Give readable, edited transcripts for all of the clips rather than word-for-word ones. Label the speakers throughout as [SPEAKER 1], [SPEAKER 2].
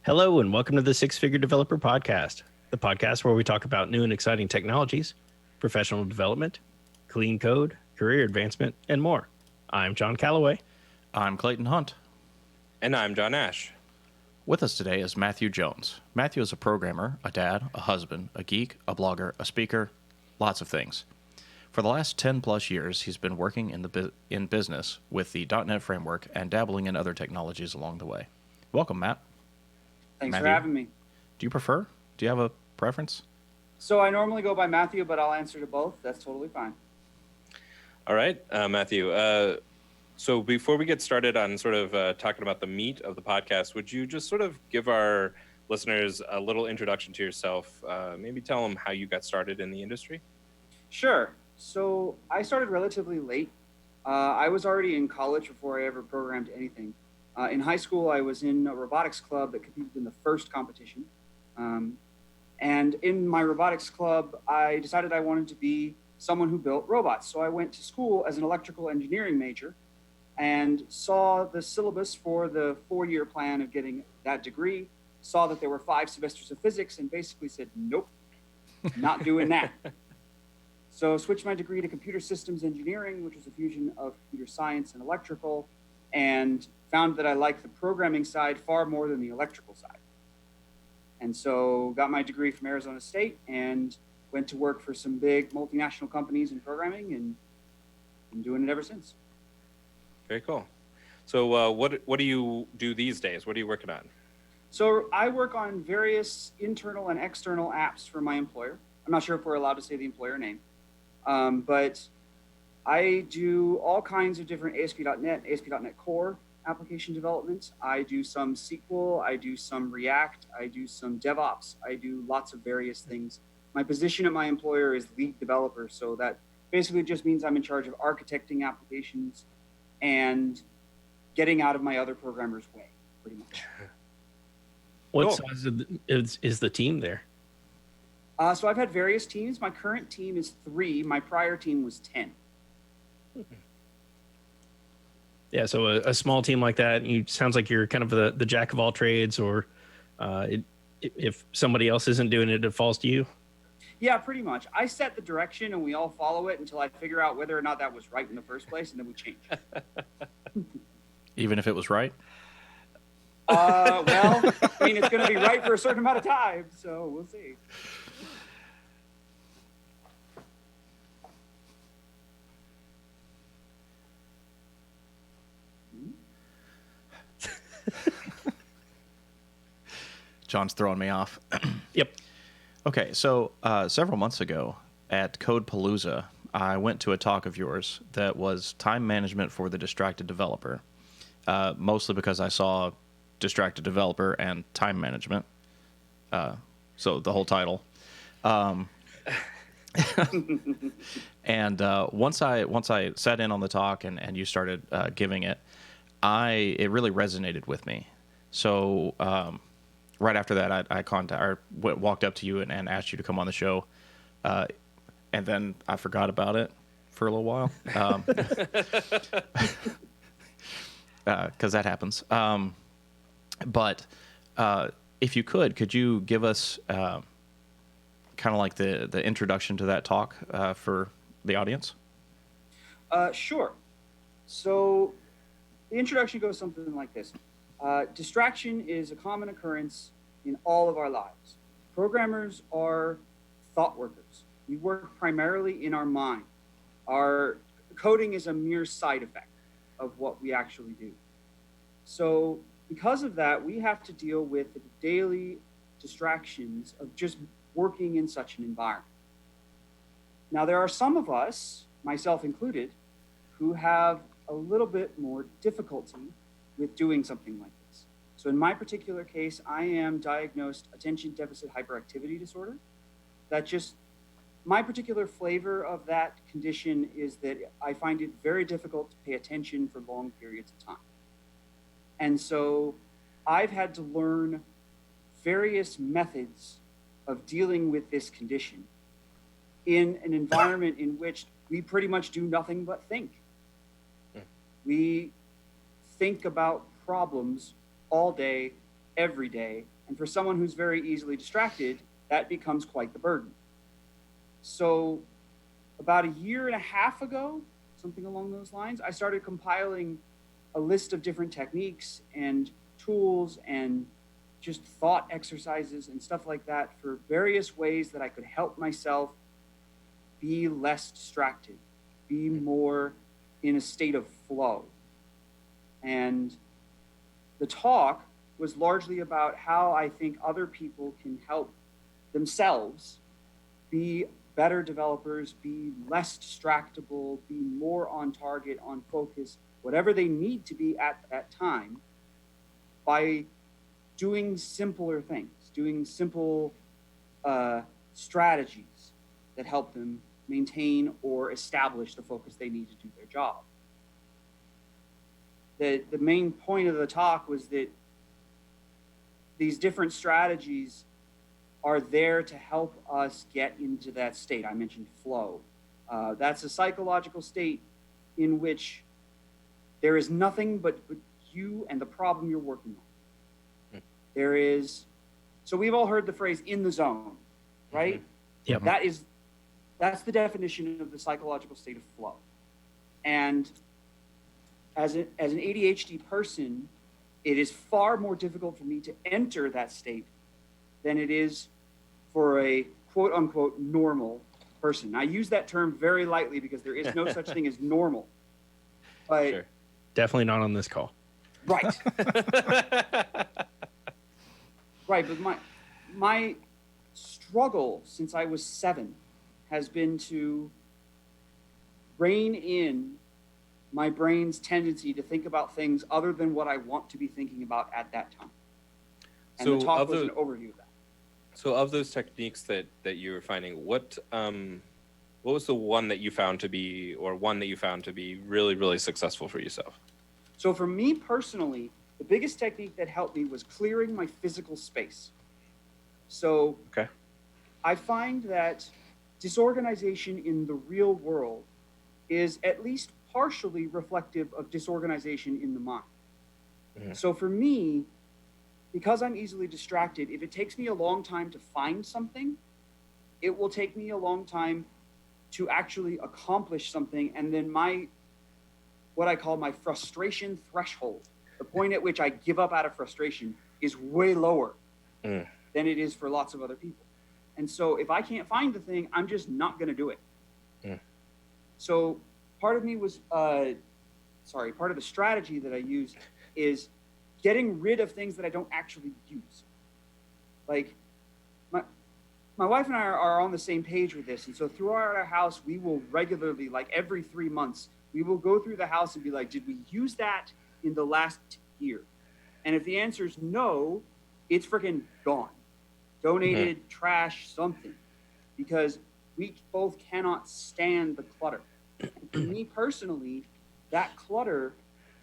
[SPEAKER 1] Hello, and welcome to the Six Figure Developer Podcast, the podcast where we talk about new and exciting technologies, professional development, clean code, career advancement, and more. I'm John Calloway.
[SPEAKER 2] I'm Clayton Hunt.
[SPEAKER 3] And I'm John Ash.
[SPEAKER 2] With us today is Matthew Jones. Matthew is a programmer, a dad, a husband, a geek, a blogger, a speaker, lots of things. For the last 10 plus years, he's been working in business with the .NET framework and dabbling in other technologies along the way. Welcome, Matt.
[SPEAKER 4] Thanks
[SPEAKER 2] Matthew,
[SPEAKER 4] for having me.
[SPEAKER 2] Do you prefer? Do you have a preference?
[SPEAKER 4] So I normally go by Matthew, but I'll answer to both. That's totally fine.
[SPEAKER 3] All right, Matthew. So before we get started on sort of talking about the meat of the podcast, would you just sort of give our listeners a little introduction to yourself? Maybe tell them how you got started in the industry.
[SPEAKER 4] Sure. So I started relatively late. I was already in college before I ever programmed anything. In high school, I was in a robotics club that competed in the first competition. And in my robotics club, I decided I wanted to be someone who built robots. So I went to school as an electrical engineering major and saw the syllabus for the 4-year plan of getting that degree, saw that there were 5 semesters of physics, and basically said, nope, not doing that. So switched my degree to computer systems engineering, which was a fusion of computer science and electrical, and found that I liked the programming side far more than the electrical side. And so got my degree from Arizona State and went to work for some big multinational companies in programming, and been doing it ever since.
[SPEAKER 3] Very cool. So what do you do these days? What are you working on?
[SPEAKER 4] So I work on various internal and external apps for my employer. I'm not sure if we're allowed to say the employer name, but I do all kinds of different ASP.NET, ASP.NET Core application development. I do some SQL, I do some React, I do some DevOps, I do lots of various things. My position at my employer is lead developer, so that basically just means I'm in charge of architecting applications and getting out of my other programmers' way, pretty much.
[SPEAKER 1] What
[SPEAKER 3] Cool.
[SPEAKER 1] size is the team there?
[SPEAKER 4] So I've had various teams. My current team is 3. My prior team was 10.
[SPEAKER 1] Yeah, so a small team like that, you sounds like you're kind of the jack of all trades, or if somebody else isn't doing it, it falls to you.
[SPEAKER 4] Yeah, pretty much. I set the direction and we all follow it until I figure out whether or not that was right in the first place, and then we change.
[SPEAKER 2] Even if it was right?
[SPEAKER 4] Well, I mean, it's going to be right for a certain amount of time, so we'll see.
[SPEAKER 2] John's throwing me off.
[SPEAKER 1] Yep.
[SPEAKER 2] Okay, so several months ago at Codepalooza, I went to a talk of yours that was time management for the distracted developer, mostly because I saw distracted developer and time management, so the whole title. And once I sat in on the talk and you started giving it, it really resonated with me. So right after that, I walked up to you and asked you to come on the show, and then I forgot about it for a little while, because that happens. But if you could you give us kind of like the introduction to that talk for the audience?
[SPEAKER 4] Sure. So the introduction goes something like this. Distraction is a common occurrence in all of our lives. Programmers are thought workers. We work primarily in our mind. Our coding is a mere side effect of what we actually do. So because of that, we have to deal with the daily distractions of just working in such an environment. Now, there are some of us, myself included, who have a little bit more difficulty with doing something like this. So in my particular case, I am diagnosed attention deficit hyperactivity disorder. My particular flavor of that condition is that I find it very difficult to pay attention for long periods of time. And so I've had to learn various methods of dealing with this condition in an environment in which we pretty much do nothing but think. We think about problems all day, every day, And for someone who's very easily distracted, that becomes quite the burden. So about a year and a half ago, something along those lines, I started compiling a list of different techniques and tools and just thought exercises and stuff like that for various ways that I could help myself be less distracted, be more in a state of flow. And the talk was largely about how I think other people can help themselves be better developers, be less distractible, be more on target, on focus, whatever they need to be at that time, by doing simpler things, doing simple strategies that help them maintain or establish the focus they need to do their job. The main point of the talk was that these different strategies are there to help us get into that state. I mentioned flow. That's a psychological state in which there is nothing but you and the problem you're working on. There is, so we've all heard the phrase "in the zone," right?
[SPEAKER 1] Yep.
[SPEAKER 4] That's the definition of the psychological state of flow. And as an ADHD person, it is far more difficult for me to enter that state than it is for a quote unquote normal person. I use that term very lightly because there is no such thing as normal. But
[SPEAKER 3] Sure.
[SPEAKER 1] Definitely not on this call.
[SPEAKER 4] right. Right, but my struggle since I was 7 has been to rein in my brain's tendency to think about things other than what I want to be thinking about at that time. And
[SPEAKER 3] So
[SPEAKER 4] the talk
[SPEAKER 3] of
[SPEAKER 4] was
[SPEAKER 3] the-
[SPEAKER 4] an overview of that.
[SPEAKER 3] So of those techniques that you were finding, what was the one that you found to be really, really successful for yourself?
[SPEAKER 4] So for me personally, the biggest technique that helped me was clearing my physical space. So
[SPEAKER 3] Okay.
[SPEAKER 4] I find that disorganization in the real world is at least partially reflective of disorganization in the mind.
[SPEAKER 3] Mhm.
[SPEAKER 4] So for me, because I'm easily distracted, if it takes me a long time to find something, it will take me a long time to actually accomplish something. And then what I call my frustration threshold, the point at which I give up out of frustration, is way lower
[SPEAKER 3] Mm.
[SPEAKER 4] than it is for lots of other people. And so if I can't find the thing, I'm just not going to do it.
[SPEAKER 3] Mm.
[SPEAKER 4] So part of me was, part of the strategy that I use is getting rid of things that I don't actually use. Like my wife and I are on the same page with this. And so throughout our house, we will regularly, like every 3 months, we will go through the house and be like, did we use that in the last year? And if the answer is no, it's freaking gone. Donated, trash, something. Because we both cannot stand the clutter. And for me personally, that clutter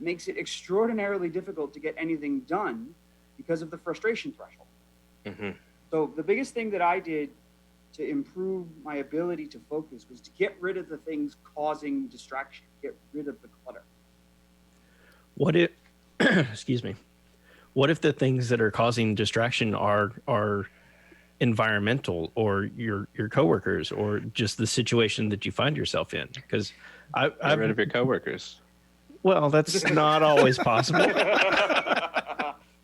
[SPEAKER 4] makes it extraordinarily difficult to get anything done because of the frustration threshold.
[SPEAKER 3] Mm-hmm.
[SPEAKER 4] So the biggest thing that I did to improve my ability to focus was to get rid of the things causing distraction, get rid of the clutter.
[SPEAKER 1] What if, excuse me, what if the things that are causing distraction are environmental, or your coworkers, or just the situation that you find yourself in? Because
[SPEAKER 5] Get rid of your coworkers.
[SPEAKER 1] well, that's not always possible.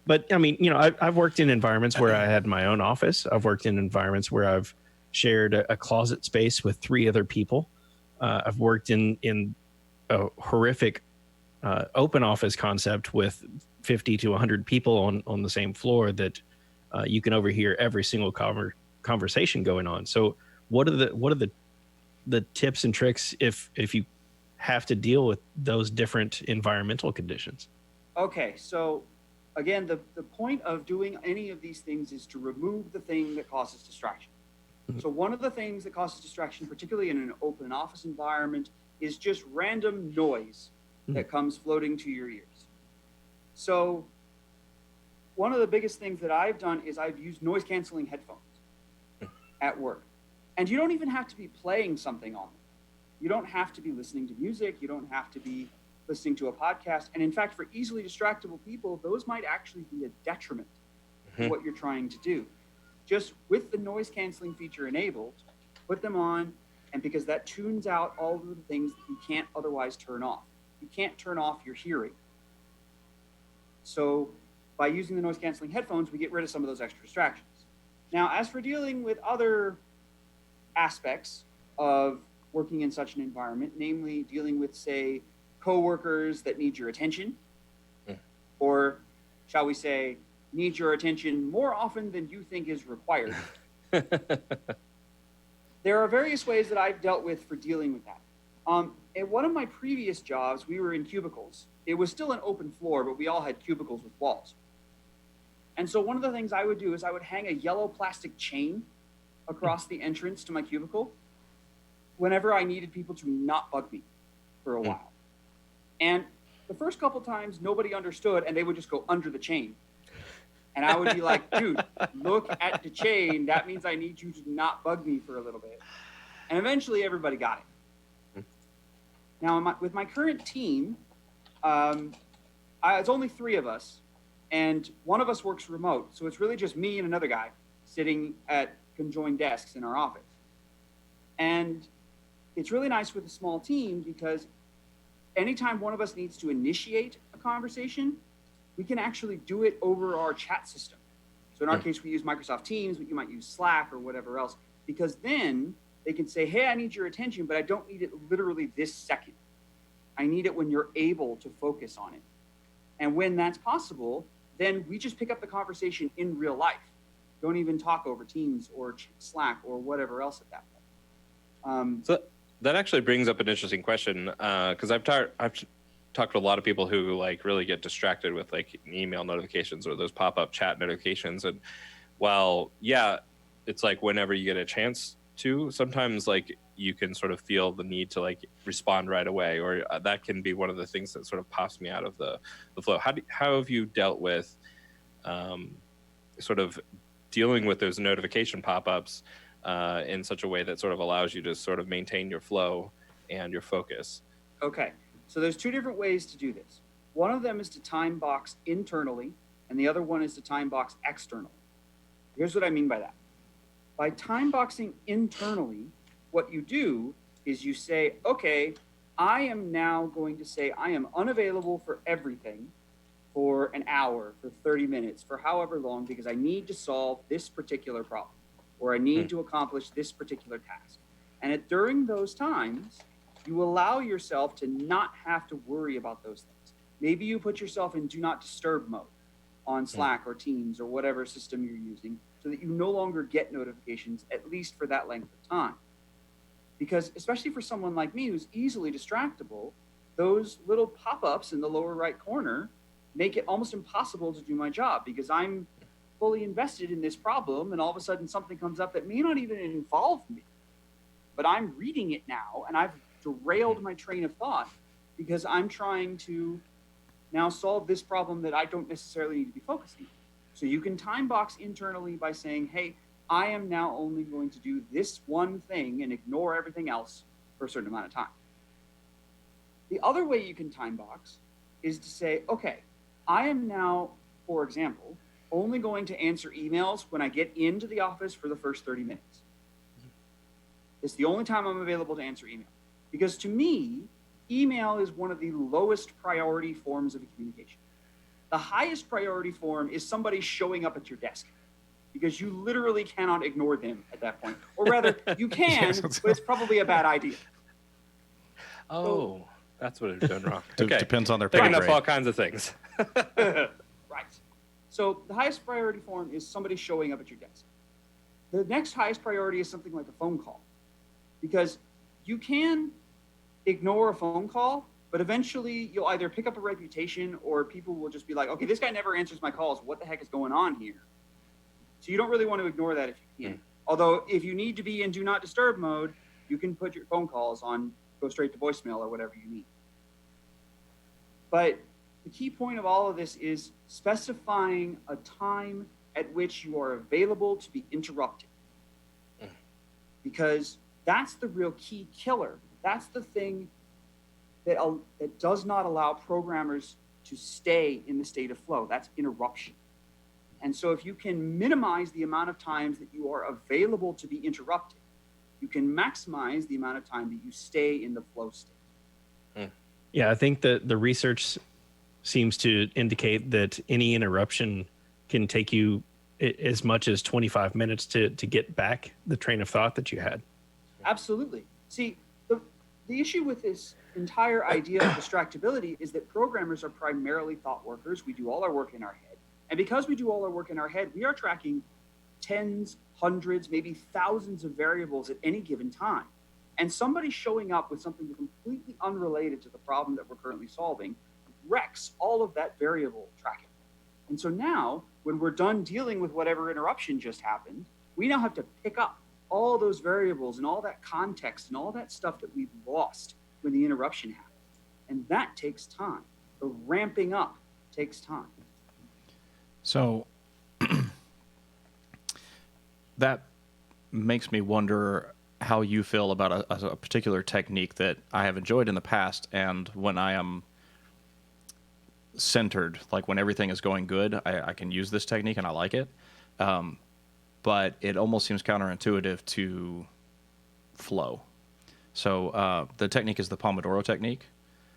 [SPEAKER 1] But I mean, I've worked in environments where I had my own office. I've worked in environments where I've shared a closet space with 3 other people. I've worked in a horrific open office concept with 50 to 100 people on the same floor that you can overhear every single conversation going on. So what are the tips and tricks if you have to deal with those different environmental conditions?
[SPEAKER 4] Okay, so again, the point of doing any of these things is to remove the thing that causes distraction.
[SPEAKER 1] Mhm.
[SPEAKER 4] So one of the things that causes distraction, particularly in an open office environment, is just random noise that comes floating to your ears. So one of the biggest things that I've done is I've used noise canceling headphones at work. And you don't even have to be playing something on them. You don't have to be listening to music. You don't have to be listening to a podcast. And in fact, for easily distractible people, those might actually be a detriment to what you're trying to do. Just with the noise canceling feature enabled, put them on, and because that tunes out all of the things that you can't otherwise turn off. You can't turn off your hearing. So by using the noise canceling headphones, we get rid of some of those extra distractions. Now, as for dealing with other aspects of working in such an environment, namely dealing with, say, coworkers that need your attention, or shall we say, need your attention more often than you think is required. There are various ways that I've dealt with for dealing with that. At one of my previous jobs, we were in cubicles. It was still an open floor, but we all had cubicles with walls. And so one of the things I would do is I would hang a yellow plastic chain across the entrance to my cubicle whenever I needed people to not bug me for a while. And the first couple times, nobody understood, and they would just go under the chain. And I would be like, dude, look at the chain. That means I need you to not bug me for a little bit. And eventually, everybody got it. Now, with my current team, it's only 3 of us, and one of us works remote. So it's really just me and another guy sitting at conjoined desks in our office. And it's really nice with a small team because anytime one of us needs to initiate a conversation, we can actually do it over our chat system. So in our case, we use Microsoft Teams, but you might use Slack or whatever else, because then they can say, hey, I need your attention, but I don't need it literally this second. I need it when you're able to focus on it. And when that's possible, then we just pick up the conversation in real life. Don't even talk over Teams or Slack or whatever else at that point.
[SPEAKER 3] So that actually brings up an interesting question, because I've talked to a lot of people who like really get distracted with like email notifications or those pop-up chat notifications. And while, yeah, it's like whenever you get a chance to, sometimes like you can sort of feel the need to like respond right away, or that can be one of the things that sort of pops me out of the flow. How have you dealt with sort of dealing with those notification pop-ups in such a way that sort of allows you to sort of maintain your flow and your focus?
[SPEAKER 4] Okay, so there's 2 different ways to do this. One of them is to time box internally, and the other one is to time box externally. Here's what I mean by that. By time boxing internally, what you do is you say, okay, I am now going to say I am unavailable for everything for an hour, for 30 minutes, for however long, because I need to solve this particular problem, or I need to accomplish this particular task. And during those times, you allow yourself to not have to worry about those things. Maybe you put yourself in do not disturb mode on Slack or Teams or whatever system you're using, so that you no longer get notifications, at least for that length of time. Because especially for someone like me who's easily distractible, those little pop-ups in the lower right corner make it almost impossible to do my job, because I'm fully invested in this problem, and all of a sudden something comes up that may not even involve me, but I'm reading it now, and I've derailed my train of thought because I'm trying to now solve this problem that I don't necessarily need to be focusing on. So you can time box internally by saying, hey, I am now only going to do this one thing and ignore everything else for a certain amount of time. The other way you can time box is to say, okay, I am now, for example, only going to answer emails when I get into the office for the first 30 minutes. It's the only time I'm available to answer email. Because to me, email is one of the lowest priority forms of communication. The highest priority form is somebody showing up at your desk, because you literally cannot ignore them at that point. Or rather, you can, but it's probably a bad idea.
[SPEAKER 3] Oh, that's what it's done wrong. Okay.
[SPEAKER 2] Depends on their
[SPEAKER 3] Picking
[SPEAKER 2] pay
[SPEAKER 3] up
[SPEAKER 2] grade.
[SPEAKER 3] all kinds of things.
[SPEAKER 4] Right. So the highest priority form is somebody showing up at your desk. The next highest priority is something like a phone call, because you can ignore a phone call, but eventually you'll either pick up a reputation, or people will just be like, okay, this guy never answers my calls. What the heck is going on here? So you don't really want to ignore that if you can. Although if you need to be in do not disturb mode, you can put your phone calls on, go straight to voicemail or whatever you need. But the key point of all of this is specifying a time at which you are available to be interrupted. Because that's the real key killer. That's the thing that does not allow programmers to stay in the state of flow. That's interruption. And so if you can minimize the amount of times that you are available to be interrupted, you can maximize the amount of time that you stay in the flow state.
[SPEAKER 1] Yeah, I think that the research seems to indicate that any interruption can take you as much as 25 minutes to get back the train of thought that you had.
[SPEAKER 4] Absolutely. See, the issue with this entire idea of distractibility is that programmers are primarily thought workers. We do all our work in our head. And because we do all our work in our head, we are tracking tens, hundreds, maybe thousands of variables at any given time. And somebody showing up with something completely unrelated to the problem that we're currently solving wrecks all of that variable tracking. And so now, when we're done dealing with whatever interruption just happened, we now have to pick up all those variables and all that context and all that stuff that we've lost when the interruption happened. And that takes time. The ramping up takes time.
[SPEAKER 2] So that makes me wonder how you feel about a particular technique that I have enjoyed in the past, and when I am centered, like when everything is going good, I can use this technique and I like it. But it almost seems counterintuitive to flow. So the technique is the Pomodoro technique.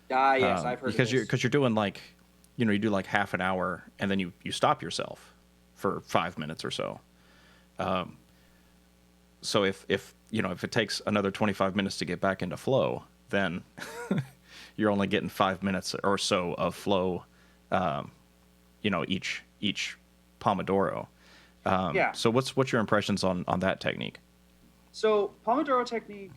[SPEAKER 4] Yes, I've heard of this.
[SPEAKER 2] Because you're doing like, you do like half an hour and then you stop yourself for 5 minutes or so. So if it takes another 25 minutes to get back into flow, then you're only getting 5 minutes or so of flow, each Pomodoro. So what's your impressions on that technique?
[SPEAKER 4] So Pomodoro technique,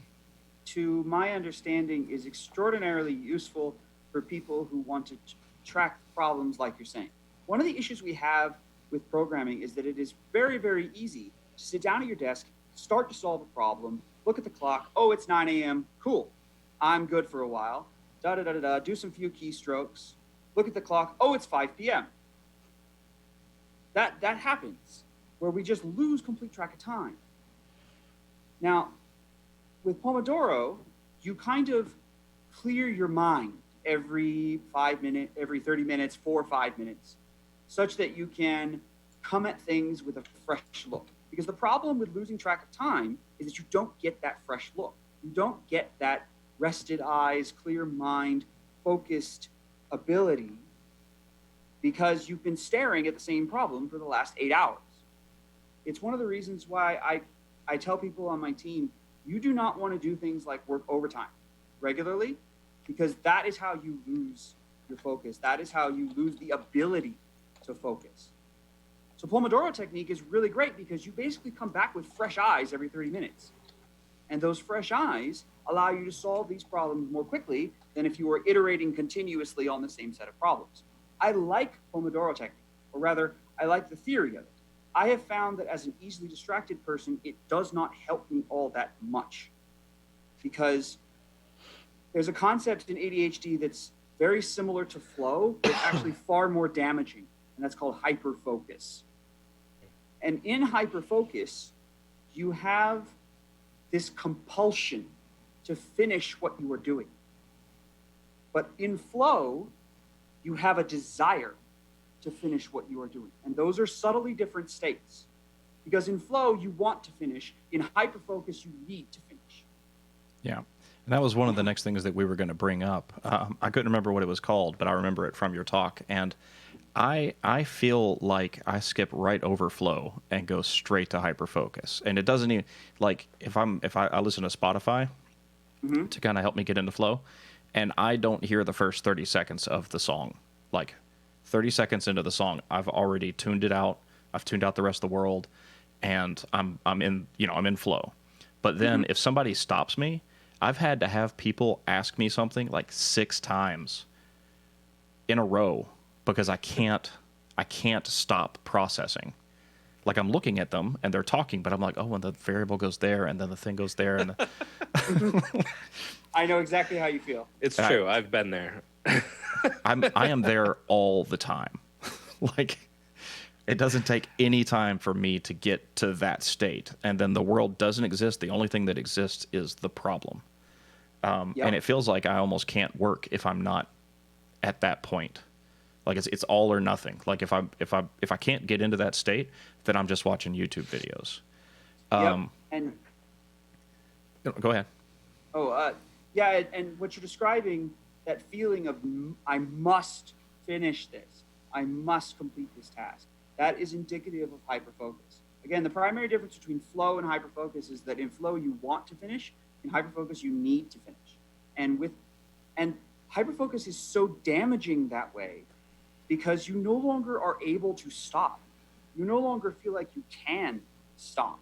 [SPEAKER 4] to my understanding, is extraordinarily useful for people who want to track problems like you're saying. One of the issues we have with programming is that it is very, very easy to sit down at your desk, start to solve a problem, look at the clock, oh, it's 9 a.m., cool, I'm good for a while, do some few keystrokes, look at the clock, oh, it's 5 p.m. That happens, where we just lose complete track of time. Now, with Pomodoro, you kind of clear your mind every 5 minutes, every 30 minutes, 4 or 5 minutes, such that you can come at things with a fresh look. Because the problem with losing track of time is that you don't get that fresh look. You don't get that rested eyes, clear mind, focused ability, because you've been staring at the same problem for the last 8 hours. It's one of the reasons why I tell people on my team, you do not want to do things like work overtime regularly, because that is how you lose your focus. That is how you lose the ability to focus. So Pomodoro technique is really great because you basically come back with fresh eyes every 30 minutes. And those fresh eyes allow you to solve these problems more quickly than if you were iterating continuously on the same set of problems. I like Pomodoro technique, or rather, I like the theory of it. I have found that as an easily distracted person, it does not help me all that much, because there's a concept in ADHD that's very similar to flow, but actually far more damaging, and that's called hyperfocus. And in hyperfocus, you have this compulsion to finish what you are doing. But in flow, you have a desire to finish what you are doing. And those are subtly different states. Because in flow, you want to finish. In hyperfocus, you need to finish.
[SPEAKER 2] Yeah. And that was one of the next things that we were going to bring up. I couldn't remember what it was called, but I remember it from your talk. And I feel like I skip right over flow and go straight to hyperfocus. And it doesn't even, like, if I listen to Spotify to kind of help me get into flow, and I don't hear the first 30 seconds of the song. Like 30 seconds into the song, I've already tuned it out. I've tuned out the rest of the world, and I'm in flow. But then if somebody stops me, I've had to have people ask me something like 6 times in a row because I can't stop processing. Like, I'm looking at them and they're talking, but I'm like, oh, and the variable goes there, and then the thing goes there, and
[SPEAKER 4] I know exactly how you feel.
[SPEAKER 3] It's true. I've been there.
[SPEAKER 2] I am there all the time. Like, it doesn't take any time for me to get to that state, and then the world doesn't exist. The only thing that exists is the problem. And it feels like I almost can't work if I'm not at that point. Like it's all or nothing. Like if I can't get into that state, then I'm just watching YouTube videos.
[SPEAKER 4] Yep. And
[SPEAKER 2] Go ahead.
[SPEAKER 4] yeah, and what you're describing, that feeling of I must finish this, I must complete this task, that is indicative of hyperfocus. Again, the primary difference between flow and hyperfocus is that in flow you want to finish, in hyperfocus you need to finish. And hyperfocus is so damaging that way because you no longer are able to stop. You no longer feel like you can stop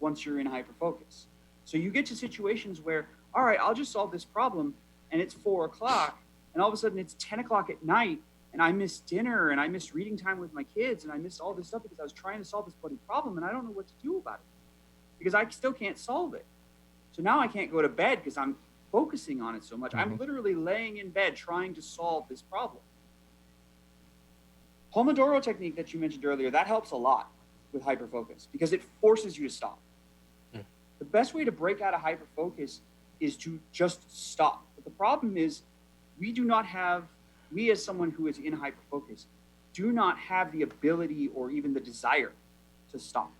[SPEAKER 4] once you're in hyperfocus. So you get to situations where, all right, I'll just solve this problem, and it's 4 o'clock, and all of a sudden it's 10 o'clock at night, and I missed dinner, and I missed reading time with my kids, and I missed all this stuff because I was trying to solve this bloody problem, and I don't know what to do about it because I still can't solve it. So now I can't go to bed because I'm focusing on it so much. I'm literally laying in bed trying to solve this problem. Pomodoro technique that you mentioned earlier, that helps a lot with hyperfocus because it forces you to stop. The best way to break out of hyperfocus is to just stop. But the problem is we as someone who is in hyperfocus do not have the ability or even the desire to stop.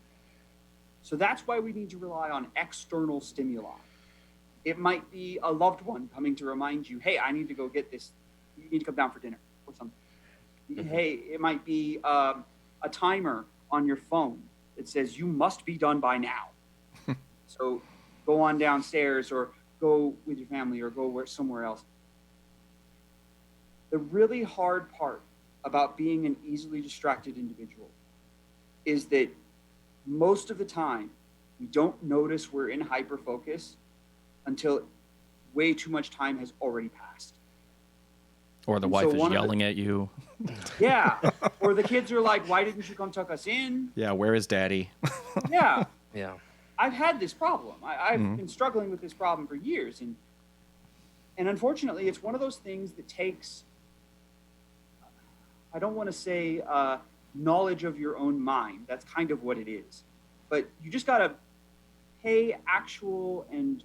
[SPEAKER 4] So that's why we need to rely on external stimuli. It might be a loved one coming to remind you, hey, I need to go get this. You need to come down for dinner or something. Hey, it might be a timer on your phone that says you must be done by now. So go on downstairs or go with your family or go somewhere else. The really hard part about being an easily distracted individual is that most of the time we don't notice we're in hyperfocus until way too much time has already passed.
[SPEAKER 2] Or the wife is yelling at you.
[SPEAKER 4] Yeah. Or the kids are like, why didn't you come tuck us in?
[SPEAKER 2] Yeah, where is daddy?
[SPEAKER 4] Yeah.
[SPEAKER 3] Yeah.
[SPEAKER 4] I've had this problem. I've been struggling with this problem for years. And unfortunately, it's one of those things that takes, I don't want to say knowledge of your own mind. That's kind of what it is. But you just got to pay actual and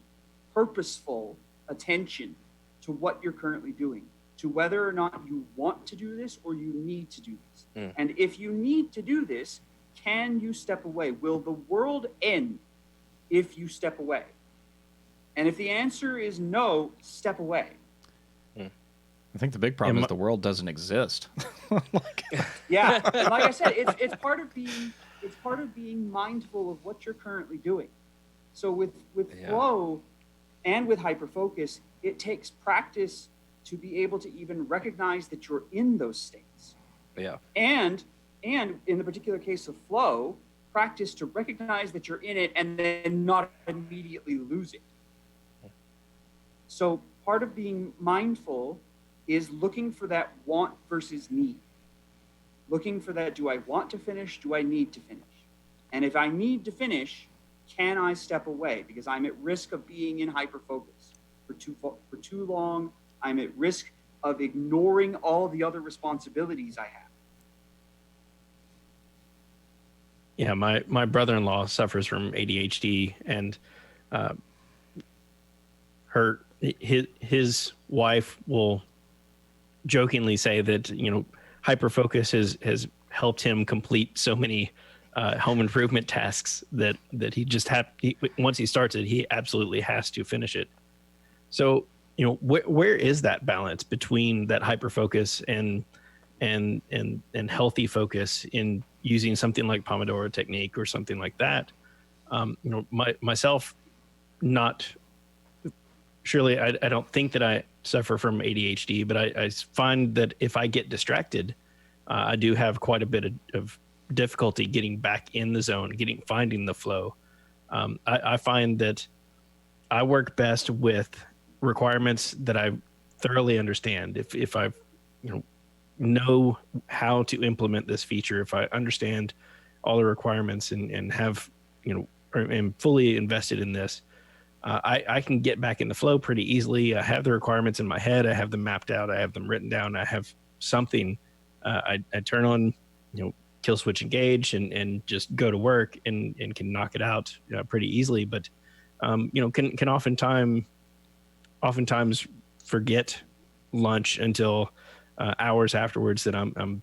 [SPEAKER 4] purposeful attention to what you're currently doing, to whether or not you want to do this or you need to do this. And if you need to do this, can you step away? Will the world end if you step away? And if the answer is no, step away.
[SPEAKER 2] I think the big problem is the world doesn't exist.
[SPEAKER 4] Yeah, and like I said, it's part of being mindful of what you're currently doing. So with flow and with hyperfocus, it takes practice to be able to even recognize that you're in those states.
[SPEAKER 3] Yeah.
[SPEAKER 4] And in the particular case of flow, practice to recognize that you're in it and then not immediately lose it. So part of being mindful is looking for that want versus need. Looking for that, do I want to finish? Do I need to finish? And if I need to finish, can I step away? Because I'm at risk of being in hyperfocus for too long. I'm at risk of ignoring all the other responsibilities I have.
[SPEAKER 1] Yeah, my brother-in-law suffers from ADHD, and his wife will jokingly say that hyperfocus has helped him complete so many home improvement tasks that he just once he starts it, he absolutely has to finish it. So where is that balance between that hyperfocus and healthy focus in using something like Pomodoro technique or something like that? Myself, not surely. I don't think that I suffer from ADHD, but I find that if I get distracted, I do have quite a bit of difficulty getting back in the zone, finding the flow. I find that I work best with requirements that I thoroughly understand. If I know how to implement this feature, if I understand all the requirements and have or am fully invested in this, I can get back in the flow pretty easily. I have the requirements in my head. I have them mapped out. I have them written down. I have something. I turn on, kill switch engage and just go to work and can knock it out pretty easily. But can oftentimes forget lunch until hours afterwards that I'm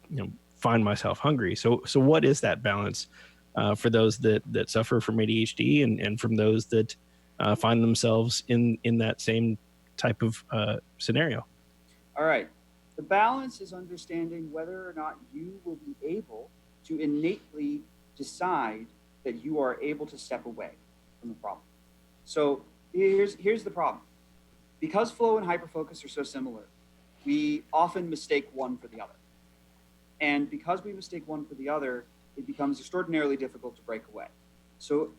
[SPEAKER 1] find myself hungry. So what is that balance for those that suffer from ADHD and from those that find themselves in that same type of scenario?
[SPEAKER 4] All right. The balance is understanding whether or not you will be able to innately decide that you are able to step away from the problem. So here's the problem. Because flow and hyperfocus are so similar, we often mistake one for the other. And because we mistake one for the other, it becomes extraordinarily difficult to break away. So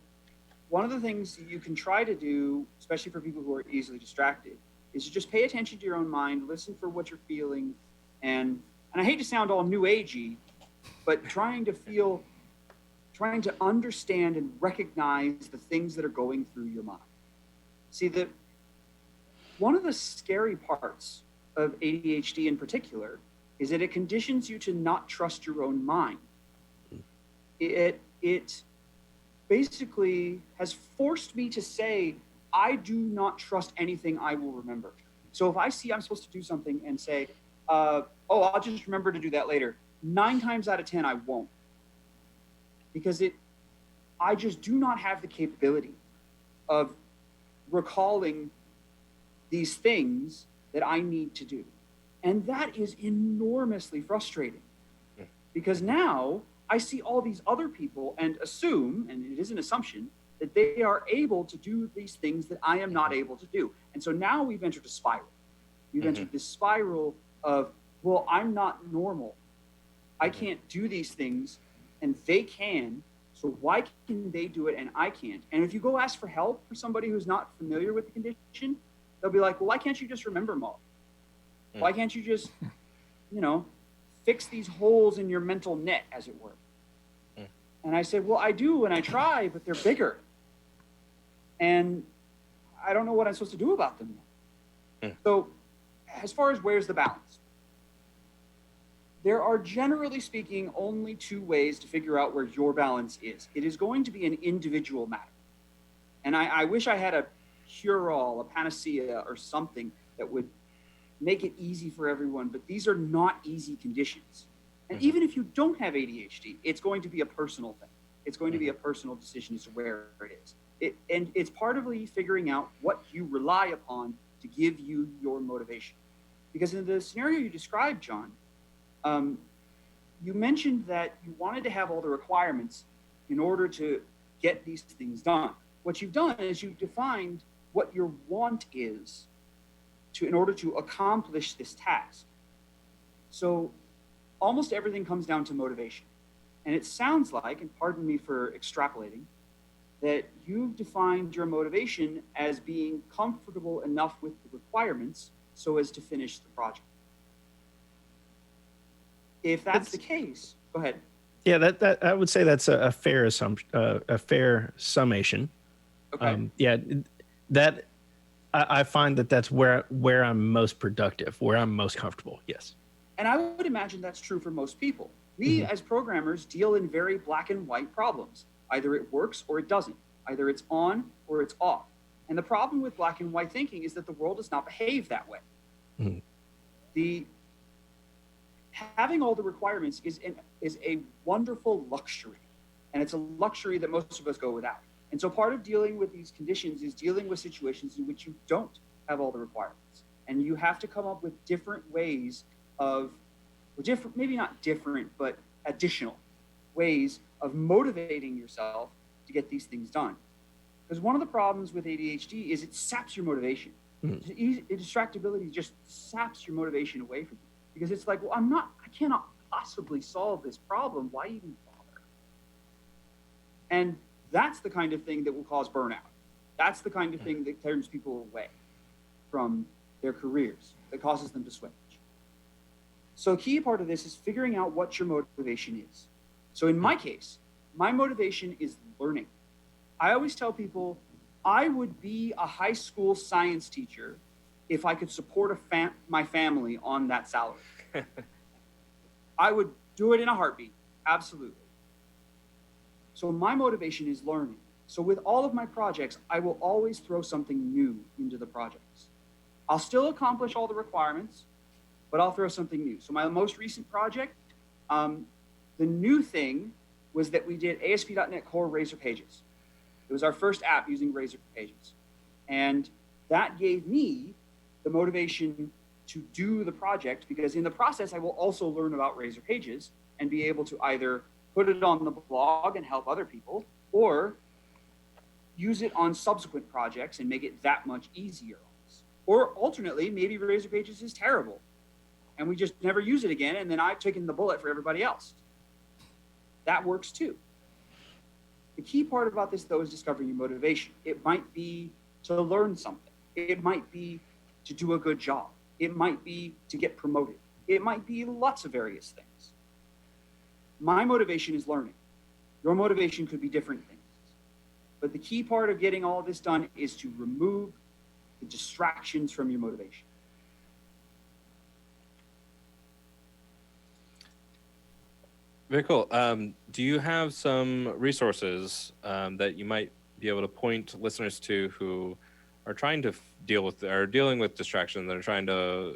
[SPEAKER 4] one of the things you can try to do, especially for people who are easily distracted, is to just pay attention to your own mind, listen for what you're feeling, and I hate to sound all new agey, but trying to understand and recognize the things that are going through your mind. See, one of the scary parts of ADHD in particular is that it conditions you to not trust your own mind. It basically has forced me to say, I do not trust anything I will remember. So if I see I'm supposed to do something and say, I'll just remember to do that later, 9 times out of 10, I won't. Because I just do not have the capability of recalling these things that I need to do. And that is enormously frustrating. Because now I see all these other people and assume, and it is an assumption, that they are able to do these things that I am not able to do. And so now we've entered a spiral. We've entered this spiral of, well, I'm not normal. I can't do these things and they can. So why can they do it and I can't? And if you go ask for help for somebody who's not familiar with the condition, they'll be like, well, why can't you just remember them all? Why can't you just, fix these holes in your mental net, as it were? And I said, well, I do, and I try, but they're bigger. And I don't know what I'm supposed to do about them yet. So as far as where's the balance, there are, generally speaking, only 2 ways to figure out where your balance is. It is going to be an individual matter. And I wish I had a cure-all, a panacea, or something that would make it easy for everyone, but these are not easy conditions. And even if you don't have ADHD, it's going to be a personal thing. It's going to be a personal decision as to where it is. And it's part of figuring out what you rely upon to give you your motivation. Because in the scenario you described, John, you mentioned that you wanted to have all the requirements in order to get these things done. What you've done is you've defined what your want is in order to accomplish this task. So almost everything comes down to motivation. And it sounds like, and pardon me for extrapolating, that you've defined your motivation as being comfortable enough with the requirements so as to finish the project. If that's the case, go ahead.
[SPEAKER 1] Yeah, that I would say that's a fair assumption, a fair summation.
[SPEAKER 4] Okay.
[SPEAKER 1] That I find that's where I'm most productive, where I'm most comfortable. Yes.
[SPEAKER 4] And I would imagine that's true for most people. We as programmers deal in very black and white problems. Either it works or it doesn't. Either it's on or it's off. And the problem with black and white thinking is that the world does not behave that way. Having all the requirements is a wonderful luxury. And it's a luxury that most of us go without. And so part of dealing with these conditions is dealing with situations in which you don't have all the requirements. And you have to come up with different ways maybe not different, but additional ways of motivating yourself to get these things done. Because one of the problems with ADHD is it saps your motivation. Distractibility just saps your motivation away from you. Because it's like, well, I cannot possibly solve this problem. Why even bother? And that's the kind of thing that will cause burnout. That's the kind of thing that turns people away from their careers, that causes them to switch. So a key part of this is figuring out what your motivation is. So in my case, my motivation is learning. I always tell people I would be a high school science teacher if I could support my family on that salary. I would do it in a heartbeat, absolutely. So my motivation is learning. So with all of my projects, I will always throw something new into the projects. I'll still accomplish all the requirements, but I'll throw something new. So my most recent project, the new thing was that we did ASP.NET Core Razor Pages. It was our first app using Razor Pages. And that gave me the motivation to do the project, because in the process, I will also learn about Razor Pages and be able to either put it on the blog and help other people, or use it on subsequent projects and make it that much easier. Or alternately, maybe Razor Pages is terrible and we just never use it again, and then I've taken the bullet for everybody else. That works too. The key part about this, though, is discovering your motivation. It might be to learn something. It might be to do a good job. It might be to get promoted. It might be lots of various things. My motivation is learning. Your motivation could be different things. But the key part of getting all of this done is to remove the distractions from your motivation.
[SPEAKER 3] Very cool. Do you have some resources that you might be able to point listeners to who are trying to dealing with distractions, that are trying to,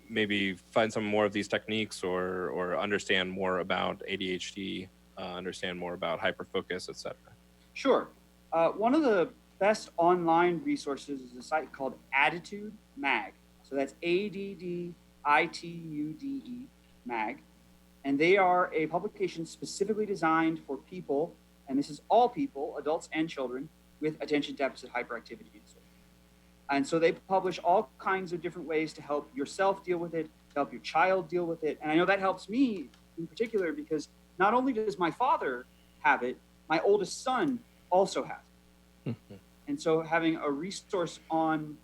[SPEAKER 3] maybe find some more of these techniques, or understand more about ADHD, understand more about hyperfocus, etc.?
[SPEAKER 4] Sure. One of the best online resources is a site called Attitude Mag. So that's ADDITUDE Mag. And they are a publication specifically designed for people, and this is all people, adults and children, with attention deficit hyperactivity disorder. And so they publish all kinds of different ways to help yourself deal with it, to help your child deal with it. And I know that helps me in particular, because not only does my father have it, my oldest son also has it. And so having a resource on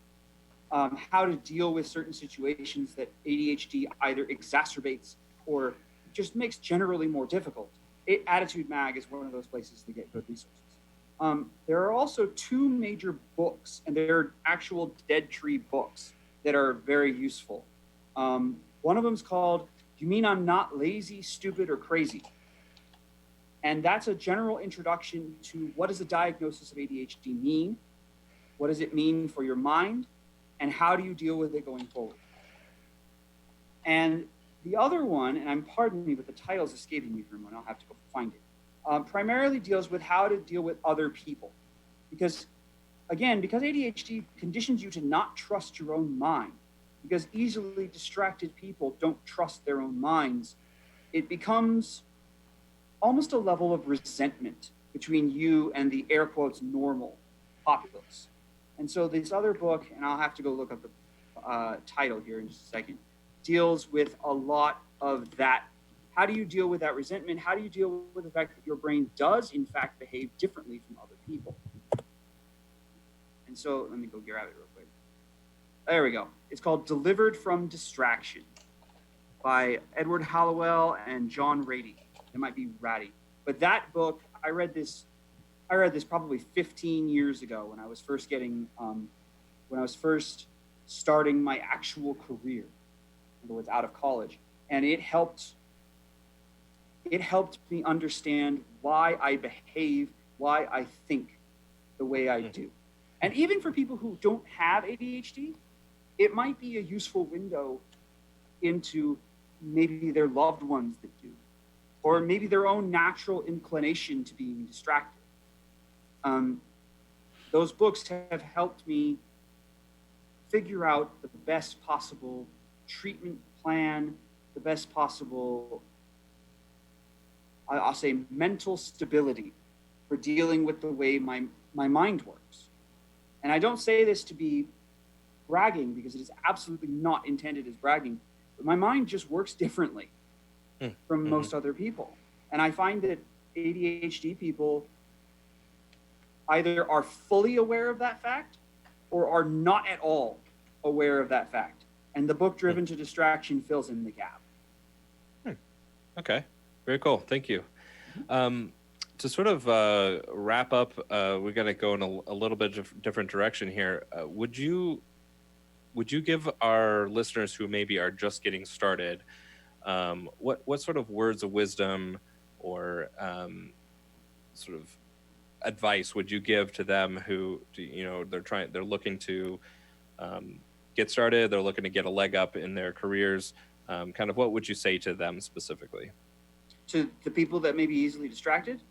[SPEAKER 4] how to deal with certain situations that ADHD either exacerbates or just makes generally more difficult, Attitude Mag is one of those places to get good resources. There are also two major books, and they're actual dead tree books that are very useful. One of them is called "You Mean I'm Not Lazy, Stupid, or Crazy?" And that's a general introduction to what does a diagnosis of ADHD mean, what does it mean for your mind, and how do you deal with it going forward. And the other one, and pardon me, but the title's escaping me for a moment, I'll have to go find it, primarily deals with how to deal with other people. Because, again, because ADHD conditions you to not trust your own mind, because easily distracted people don't trust their own minds, it becomes almost a level of resentment between you and the air quotes normal populace. And so this other book, and I'll have to go look up the title here in just a second, deals with a lot of that. How do you deal with that resentment? How do you deal with the fact that your brain does in fact behave differently from other people? And so let me go grab it real quick. There we go. It's called Delivered from Distraction by Edward Halliwell and John Rady. It might be Ratty. But that book, I read this probably 15 years ago when I was first starting my actual career, in other words, out of college. And it helped me understand why I behave, why I think the way I do. And even for people who don't have ADHD, it might be a useful window into maybe their loved ones that do, or maybe their own natural inclination to being distracted. Those books have helped me figure out the best possible treatment plan, the best possible, I'll say, mental stability for dealing with the way my mind works. And I don't say this to be bragging, because it is absolutely not intended as bragging, but my mind just works differently from most other people. And I find that ADHD people either are fully aware of that fact or are not at all aware of that fact. And the book Driven to Distraction fills in the gap.
[SPEAKER 3] Okay, very cool. Thank you. To sort of wrap up, we're going to go in a little bit of different direction here. Would you give our listeners who maybe are just getting started, what sort of words of wisdom or sort of advice would you give to them who, they're looking to get started, they're looking to get a leg up in their careers, kind of what would you say to them specifically?
[SPEAKER 4] To the people that may be easily distracted?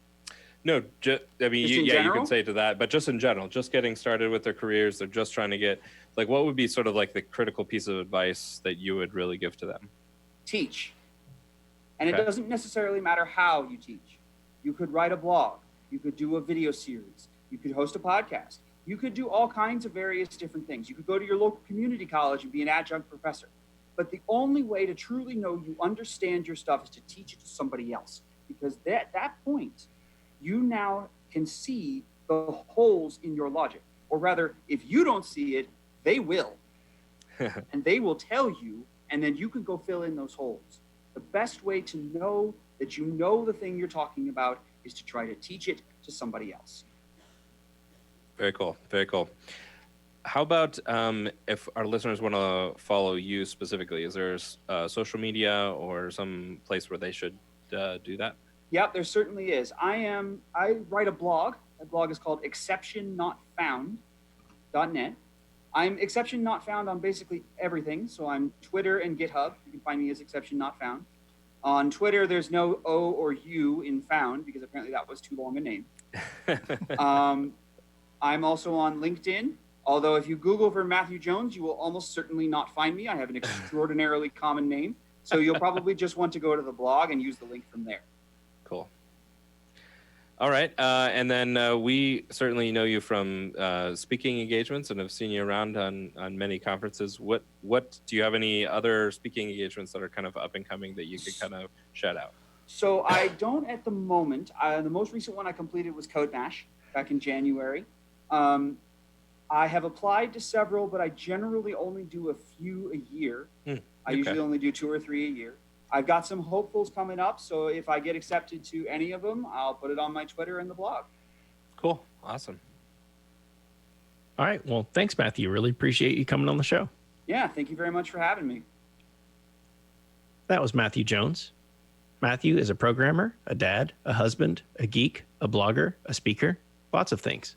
[SPEAKER 3] No, I mean,
[SPEAKER 4] Just in
[SPEAKER 3] you
[SPEAKER 4] general?
[SPEAKER 3] can say to that, but just in general, just getting started with their careers, they're just trying to get, like, what would be sort of like the critical piece of advice that you would really give to them?
[SPEAKER 4] Teach. And
[SPEAKER 3] Okay.
[SPEAKER 4] it doesn't necessarily matter how you teach. You could write a blog. You could do a video series. You could host a podcast. You could do all kinds of various different things. You could go to your local community college and be an adjunct professor. But the only way to truly know you understand your stuff is to teach it to somebody else. Because at that point, you now can see the holes in your logic. Or rather, if you don't see it, they will. And they will tell you, and then you can go fill in those holes. The best way to know that you know the thing you're talking about is to try to teach it to somebody else.
[SPEAKER 3] Very cool. Very cool. How about if our listeners want to follow you specifically? Is there social media or some place where they should do that?
[SPEAKER 4] Yep, there certainly is. I write a blog. That blog is called exceptionnotfound.net. I'm exception not found on basically everything. So I'm Twitter and GitHub. You can find me as exception not found. On Twitter, there's no O or U in found because apparently that was too long a name. I'm also on LinkedIn. Although if you Google for Matthew Jones, you will almost certainly not find me. I have an extraordinarily common name. So you'll probably just want to go to the blog and use the link from there.
[SPEAKER 3] Cool. All right. And then we certainly know you from speaking engagements and have seen you around on many conferences. What do you have any other speaking engagements that are kind of up and coming that you could kind of shout out?
[SPEAKER 4] So I don't at the moment. The most recent one I completed was Code Mash back in January. I have applied to several, but I generally only do a few a year. I usually only do 2 or 3 a year. I've got some hopefuls coming up, so if I get accepted to any of them, I'll put it on my Twitter and the blog.
[SPEAKER 3] Cool. Awesome.
[SPEAKER 1] All right. Well, thanks, Matthew. Really appreciate you coming on the show.
[SPEAKER 4] Yeah, thank you very much for having me.
[SPEAKER 1] That was Matthew Jones. Matthew is a programmer, a dad, a husband, a geek, a blogger, a speaker, lots of things.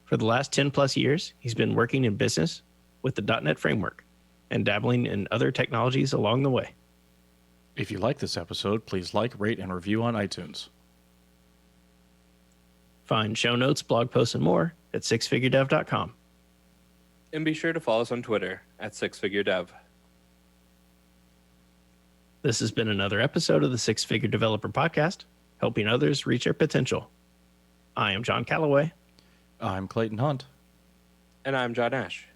[SPEAKER 1] For the last 10 plus years, he's been working in business with the .NET framework and dabbling in other technologies along the way.
[SPEAKER 2] If you like this episode, please like, rate, and review on iTunes.
[SPEAKER 1] Find show notes, blog posts, and more at sixfiguredev.com.
[SPEAKER 3] And be sure to follow us on Twitter at sixfiguredev.
[SPEAKER 1] This has been another episode of the Six Figure Developer Podcast, helping others reach their potential. I am John Calloway.
[SPEAKER 2] I'm Clayton Hunt.
[SPEAKER 3] And I'm John Ash.